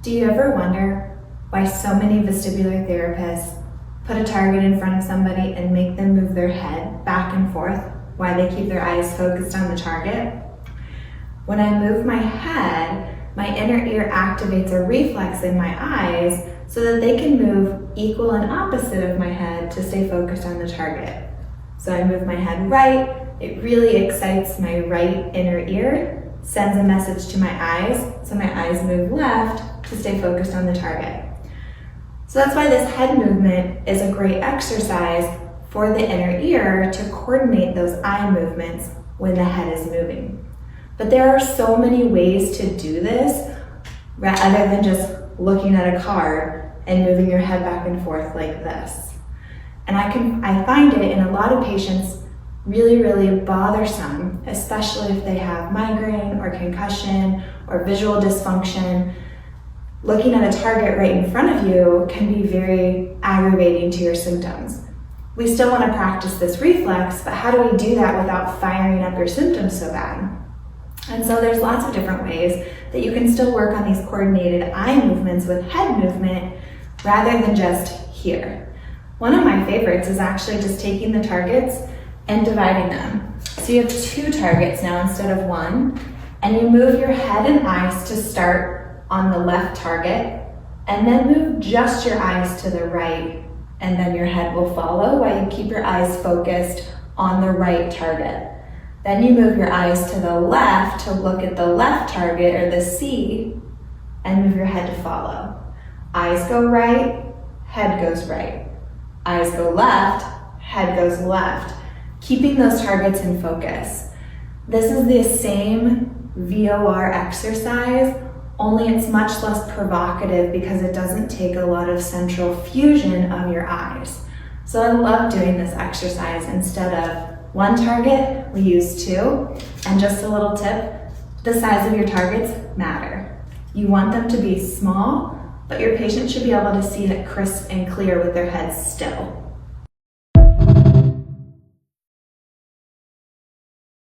Do you ever wonder why so many vestibular therapists put a target in front of somebody and make them move their head back and forth while they keep their eyes focused on the target? When I move my head, my inner ear activates a reflex in my eyes so that they can move equal and opposite of my head to stay focused on the target. So I move my head right, it really excites my right inner ear, sends a message to my eyes, so my eyes move left to stay focused on the target. So that's why this head movement is a great exercise for the inner ear to coordinate those eye movements when the head is moving. But there are so many ways to do this other than just looking at a card and moving your head back and forth like this. And I find it in a lot of patients really bothersome, especially if they have migraine or concussion or visual dysfunction. Looking at a target right in front of you can be very aggravating to your symptoms. We still want to practice this reflex, but how do we do that without firing up your symptoms so bad? And so there's lots of different ways that you can still work on these coordinated eye movements with head movement rather than just here. One of my favorites is actually just taking the targets and dividing them. So you have two targets now instead of one, and you move your head and eyes to start on the left target, and then move just your eyes to the right, and then your head will follow while you keep your eyes focused on the right target. Then you move your eyes to the left to look at the left target, or the C, and move your head to follow. Eyes go right, head goes right. Eyes go left, head goes left. Keeping those targets in focus. This is the same VOR exercise, only it's much less provocative because it doesn't take a lot of central fusion of your eyes. So I love doing this exercise. Instead of one target, we use two. And just a little tip, the size of your targets matter. You want them to be small, but your patient should be able to see it crisp and clear with their heads still.